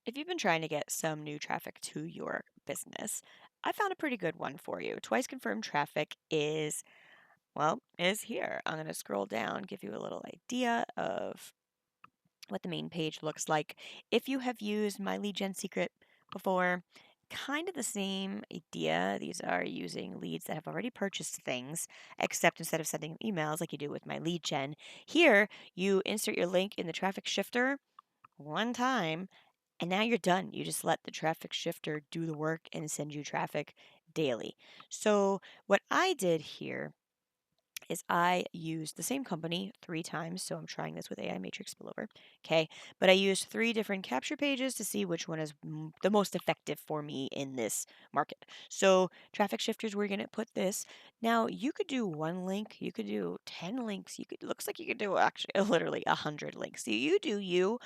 If you've been trying to get some new traffic to your business, I found a pretty good one for you. Twice confirmed traffic is here. I'm going to scroll down, give you a little idea of what the main page looks like. If you have used My Lead Gen Secret before, kind of the same idea. These are using leads that have already purchased things, except instead of sending emails like you do with My Lead Gen, here you insert your link in the traffic shifter one time and now you're done. You just let the traffic shifter do the work and send you traffic daily. So, what I did here is I used the same company 3 times. So I'm trying this with AI Matrix Spillover. Okay. But I used 3 different capture pages to see which one is the most effective for me in this market. So traffic shifters, we're going to put this. Now you could do one link, you could do 10 links, looks like you could do actually literally 100 links. So you do you.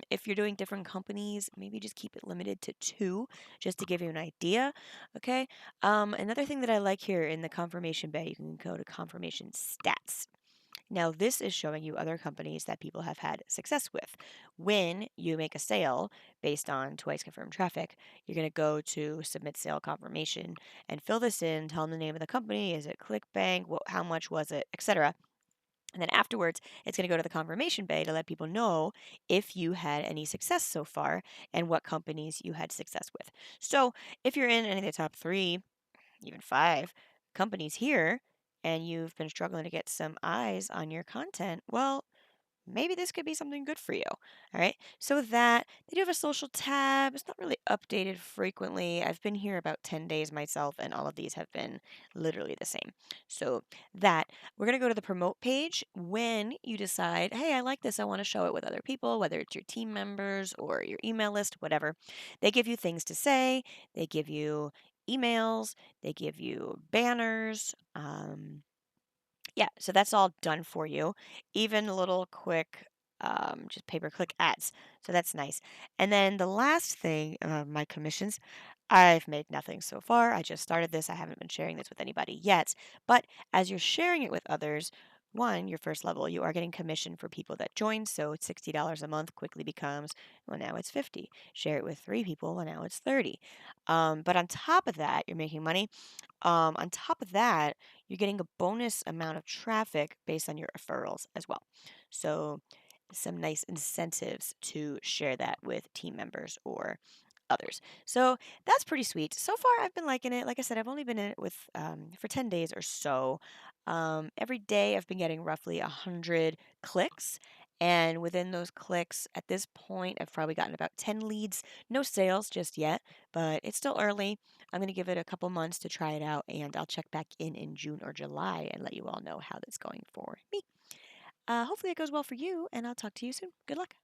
If you're doing different companies, maybe just keep it limited to 2 just to give you an idea. Okay. Another thing that I like here in the confirmation bay, you can go to confirmation stats. Now, this is showing you other companies that people have had success with. When you make a sale based on twice confirmed traffic, you're going to go to submit sale confirmation and fill this in, tell them the name of the company, is it ClickBank, how much was it, etc. And then afterwards, it's going to go to the confirmation bay to let people know if you had any success so far and what companies you had success with. So if you're in any of the top 3, even 5 companies here, and you've been struggling to get some eyes on your content, well, maybe this could be something good for you. All right. So with that, they do have a social tab. It's not really updated frequently. I've been here about 10 days myself, and all of these have been literally the same. So that we're going to go to the promote page when you decide, hey, I like this. I want to show it with other people, whether it's your team members or your email list, whatever. They give you things to say. They give you emails. They give you banners. Yeah, so that's all done for you. Even a little quick, just pay-per-click ads. So that's nice. And then the last thing, my commissions, I've made nothing so far. I just started this. I haven't been sharing this with anybody yet. But as you're sharing it with others, one, your first level, you are getting commission for people that join. So it's $60 a month quickly becomes, well, now it's 50. Share it with 3 people, and now it's 30. But on top of that, you're making money. On top of that, you're getting a bonus amount of traffic based on your referrals as well. So, some nice incentives to share that with team members or others. So that's pretty sweet. So far, I've been liking it. Like I said, I've only been in it with for 10 days or so. Every day, I've been getting roughly 100 clicks. And within those clicks, at this point, I've probably gotten about 10 leads. No sales just yet, but it's still early. I'm going to give it a couple months to try it out, and I'll check back in June or July and let you all know how that's going for me. Hopefully, it goes well for you, and I'll talk to you soon. Good luck.